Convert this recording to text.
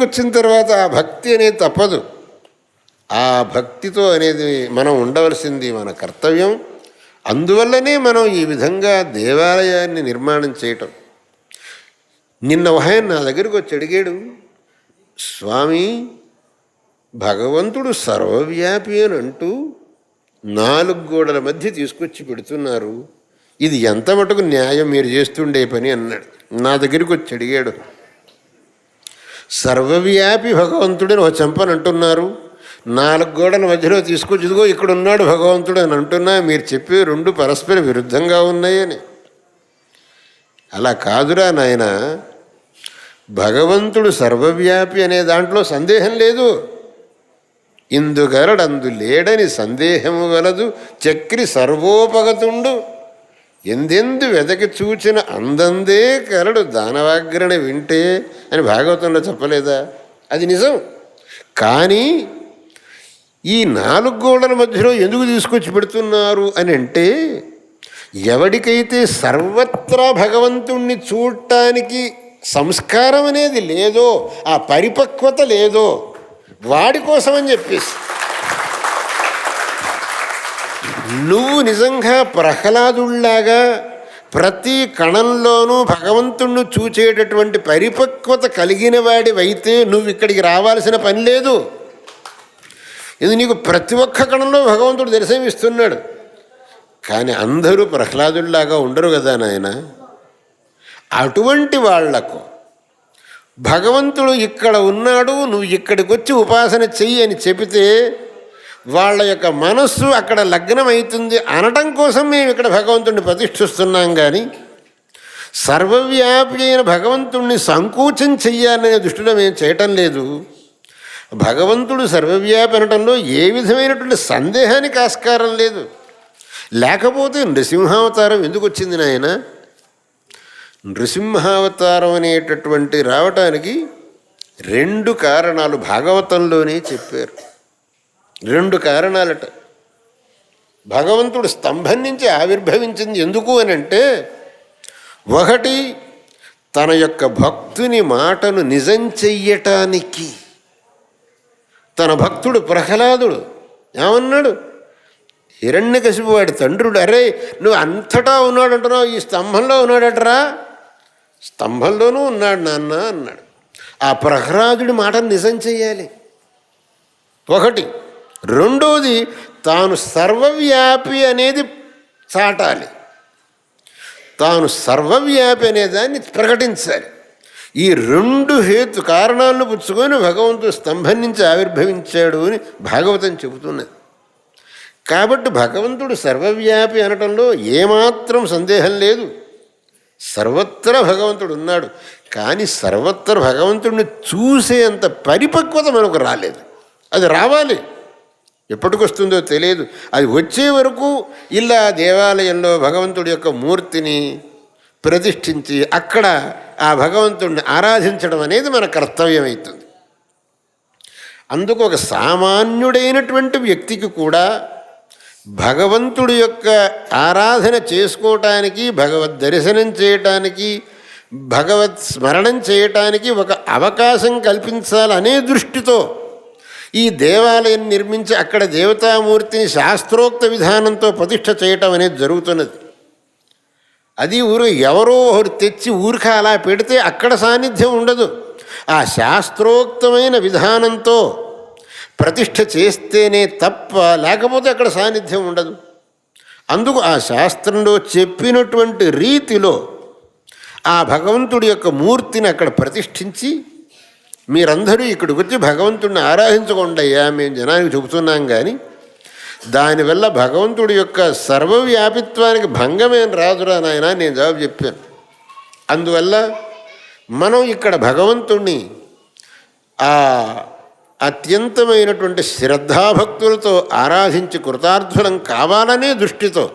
వచ్చిన తర్వాత ఆ భక్తి అనేది తప్పదు. ఆ భక్తితో అనేది మనం ఉండవలసింది మన కర్తవ్యం. అందువల్లనే మనం ఈ విధంగా దేవాలయాన్ని నిర్మాణం చేయటం. నిన్న ఆయన నా దగ్గరికి వచ్చి అడిగాడు, స్వామి భగవంతుడు సర్వవ్యాపి అని అంటూ 4 గోడల మధ్య తీసుకొచ్చి పెడుతున్నారు, ఇది ఎంత మటుకు న్యాయం మీరు చేస్తుండే పని అన్నాడు. నా దగ్గరికి వచ్చి అడిగాడు, సర్వవ్యాపి భగవంతుడని ఒక చెంపని అంటున్నారు, 4 గోడల మధ్యలో తీసుకొచ్చి ఇదిగో ఇక్కడ ఉన్నాడు భగవంతుడు అని అంటున్నా, మీరు చెప్పే 2 పరస్పర విరుద్ధంగా ఉన్నాయని. అలా కాదురా నాయన, భగవంతుడు సర్వవ్యాపి అనే దాంట్లో సందేహం లేదు. ఇందుగలడందు లేడని సందేహము గలదు, చక్రి సర్వోపగతుండు ఎందెందు వెదకి చూచిన అందందే కలడు దానవాగ్రణ వింటే అని భాగవతంలో చెప్పలేదా? అది నిజం. కానీ ఈ 4 గోడల మధ్యలో ఎందుకు తీసుకొచ్చి పెడుతున్నారు అని అంటే, ఎవడికైతే సర్వత్రా భగవంతుణ్ణి చూడటానికి సంస్కారం అనేది లేదో, ఆ పరిపక్వత లేదో, వాడి కోసమని చెప్పేసి. నువ్వు నిజంగా ప్రహ్లాదుల్లాగా ప్రతి కణంలోనూ భగవంతుణ్ణి చూచేటటువంటి పరిపక్వత కలిగిన వాడివైతే నువ్వు ఇక్కడికి రావాల్సిన పని లేదు. ఇది నీకు ప్రతి ఒక్క కణంలో భగవంతుడు దర్శనమిస్తున్నాడు. కానీ అందరూ ప్రహ్లాదుల్లాగా ఉండరు కదా నాయన. అటువంటి వాళ్లకు భగవంతుడు ఇక్కడ ఉన్నాడు, నువ్వు ఇక్కడికి వచ్చి ఉపాసన చెయ్యి అని చెబితే వాళ్ళ యొక్క మనస్సు అక్కడ లగ్నమవుతుంది అనటం కోసం మేము ఇక్కడ భగవంతుడిని ప్రతిష్ఠిస్తున్నాం. కానీ సర్వవ్యాపి అయిన భగవంతుడిని సంకోచం చెయ్యాలనే దృష్టిలో మేము చేయటం లేదు. భగవంతుడు సర్వవ్యాపి అనటంలో ఏ విధమైనటువంటి సందేహానికి ఆస్కారం లేదు. లేకపోతే నృసింహావతారం ఎందుకు వచ్చింది నాయన? నృసింహావతారం అనేటటువంటి రావటానికి 2 కారణాలు భాగవతంలోనే చెప్పారు. 2 కారణాలట. భగవంతుడు స్తంభం నుంచి ఆవిర్భవించింది ఎందుకు అని అంటే, ఒకటి తన యొక్క భక్తుని మాటను నిజం చెయ్యటానికి. తన భక్తుడు ప్రహ్లాదుడు ఏమన్నాడు? హిరణ్యకశిపు వాడి తండ్రుడు, అరే నువ్వు అంతటా ఉన్నాడు అంటున్నావు, ఈ స్తంభంలో ఉన్నాడటరా. స్తంభంలోనూ ఉన్నాడు నాన్న అన్నాడు. ఆ ప్రహ్లాదుడి మాటను నిజం చెయ్యాలి ఒకటి. రెండోది తాను సర్వవ్యాపి అనేది చాటాలి. తాను సర్వవ్యాపి అనేదాన్ని ప్రకటించాలి. ఈ 2 కారణాలను పుచ్చుకొని భగవంతుడు స్తంభం నుంచి ఆవిర్భవించాడు అని భాగవతం చెబుతున్నది. కాబట్టి భగవంతుడు సర్వవ్యాపి అనటంలో ఏమాత్రం సందేహం లేదు. సర్వత్రా భగవంతుడు ఉన్నాడు. కానీ సర్వత్రా భగవంతుడిని చూసేంత పరిపక్వత మనకు రాలేదు. అది రావాలి. ఎప్పటికొస్తుందో తెలియదు. అది వచ్చే వరకు ఇలా దేవాలయంలో భగవంతుడి యొక్క మూర్తిని ప్రతిష్ఠించి అక్కడ ఆ భగవంతుడిని ఆరాధించడం అనేది మన కర్తవ్యం అవుతుంది. అందుకు ఒక సామాన్యుడైనటువంటి వ్యక్తికి కూడా భగవంతుడి యొక్క ఆరాధన చేసుకోవటానికి, భగవద్ దర్శనం చేయటానికి, భగవత్ స్మరణం చేయటానికి ఒక అవకాశం కల్పించాలనే దృష్టితో ఈ దేవాలయం నిర్మించి అక్కడ దేవతామూర్తిని శాస్త్రోక్త విధానంతో ప్రతిష్ఠ చేయటం అనేది జరుగుతున్నది. అది ఎవరో ఒకరు తెచ్చి ఊరిక అలా పెడితే అక్కడ సాన్నిధ్యం ఉండదు. ఆ శాస్త్రోక్తమైన విధానంతో ప్రతిష్ఠ చేస్తేనే తప్ప లేకపోతే అక్కడ సాన్నిధ్యం ఉండదు. అందుకు ఆ శాస్త్రంలో చెప్పినటువంటి రీతిలో ఆ భగవంతుడి యొక్క మూర్తిని అక్కడ ప్రతిష్ఠించి, మీరందరూ ఇక్కడికి వచ్చి భగవంతుడిని ఆరాధించకుండా అయ్యా మేము జనానికి చెబుతున్నాం. కానీ దానివల్ల భగవంతుడి యొక్క సర్వవ్యాపిత్వానికి భంగమేం రాదురా నాయన నేను జవాబు చెప్పాను. అందువల్ల మనం ఇక్కడ భగవంతుణ్ణి ఆ అత్యంతమైనటువంటి శ్రద్ధాభక్తులతో ఆరాధించి కృతార్థులం కావాలనే దృష్టితో